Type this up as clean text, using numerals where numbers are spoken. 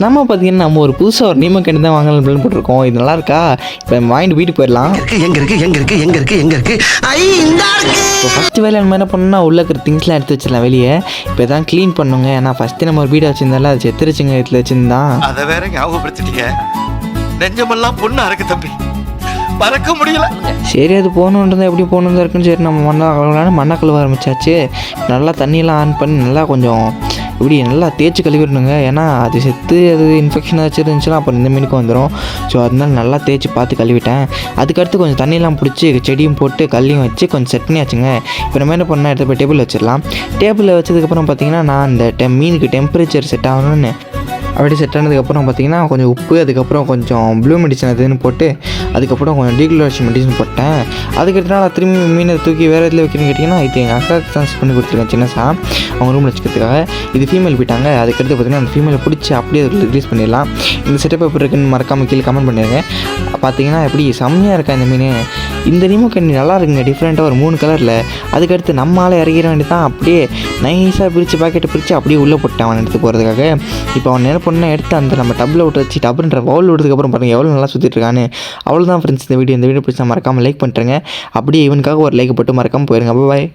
நம்ம பார்த்தீங்கன்னா நம்ம ஒரு புதுசாக ஒரு நீம கண்டு தான் வாங்கலாம் பிளான் போட்டிருக்கோம். இது நல்லா இருக்கா? இப்போ வாங்கிட்டு வீட்டுக்கு போயிடலாம். இப்போ ஃபஸ்ட்டு வேலை நம்ம என்ன பண்ணணும்னா உள்ள இருக்கிற திங்ஸ்லாம் எடுத்து வச்சிடலாம் வெளியே. இப்போ தான் க்ளீன் பண்ணுங்க. ஏன்னா ஃபஸ்ட்டு நம்ம ஒரு வீடை வச்சிருந்தால அது செத்துருச்சுங்க. இதில் வச்சுருந்தான் அதை வேற ஞாபகப்படுத்திட்டீங்க. நெஞ்சமெல்லாம் பொண்ணு அறக்கு தம்பி, மறக்க முடியல. சரி அது போகணுன்றது எப்படி போகணுன்னு இருக்குன்னு சரி நம்ம மண்ணை கழுவ ஆரம்பிச்சாச்சு. நல்லா தண்ணியெல்லாம் ஆன் பண்ணி நல்லா கொஞ்சம் இப்படி நல்லா தேய்ச்சி கழுவிடணுங்க. ஏன்னா அது செத்து அது இன்ஃபெக்ஷன் ஏதாச்சும் இருந்துச்சுன்னா அப்புறம் இந்த மீனுக்கும் வந்துடும். ஸோ அதனால நல்லா தேய்ச்சி பார்த்து கழுவிட்டேன். அதுக்கடுத்து கொஞ்சம் தண்ணியெல்லாம் பிடிச்சி செடியும் போட்டு கல்லையும் வச்சு கொஞ்சம் செட் பண்ணியாச்சுங்க. இப்போ நம்ம என்ன பண்ணால் எடுத்து போய் டேபிளில் வச்சிடலாம். டேபிளில் வச்சதுக்கப்புறம் பார்த்திங்கன்னா நான் இந்த மீனுக்கு டெம்பரேச்சர் செட் ஆகணும்னு அப்படி செட் ஆனதுக்கப்புறம் பார்த்திங்கன்னா கொஞ்சம் உப்பு, அதுக்கப்புறம் கொஞ்சம் ப்ளூ மெடிசன் அதுன்னு போட்டு அதுக்கப்புறம் கொஞ்சம் டீக்ளரேஷன் மெடிசன் போட்டேன். அதுக்கடுத்து நான் திரும்பி மீனை தூக்கி வேறு இதில் வைக்கிறேன்னு கேட்டிங்கன்னா இது எங்கள் அக்காவுக்கு ட்ரான்ஸ்ஃபர் பண்ணி கொடுத்துருக்கேன் சின்னசா அவங்க ரூமில் வச்சுக்கிறதுக்காக. இது ஃபீமேல் போயிட்டாங்க. அதுக்கடுத்து பார்த்திங்கன்னா அந்த ஃபீமேலை பிடிச்சி அப்படியே ரிலீஸ் பண்ணிடலாம். இந்த செட்டப் எப்படி இருக்குன்னு மறக்காமல் கீழே கமெண்ட் பண்ணிடுங்க. பார்த்திங்கன்னா எப்படி செம்மையாக இருக்கா இந்த மீன். இந்த நீமக்கண்ணி நல்லா இருக்குங்க, டிஃப்ரெண்ட்டாக ஒரு 3 கலரில். அதுக்கடுத்து நம்மளால் இறக்கிற வேண்டி தான் அப்படியே நைஸாக பிரித்து பாக்கெட்டை பிரித்து அப்படியே உள்ளே போட்டேன் அவன் எடுத்து போகிறதுக்காக. இப்போ அவன் என்ன பண்ண எடுத்து அந்த நம்ம டப்பில் விட்டு வச்சு டப்புன்ற பவுல் விட்டதுக்கப்புறம் பாருங்கள் எவ்வளோ நல்லா சுற்றிட்டு இருக்கான்னு. அவ்வளோதான் ஃப்ரெண்ட்ஸ் இந்த வீடியோ பிடிச்சா மறக்காமல் லைக் பண்ணுறேங்க. அப்படியே இவனுக்காக ஒரு லைக் போட்டு மறக்காமல் போயிருங்க. பாய்.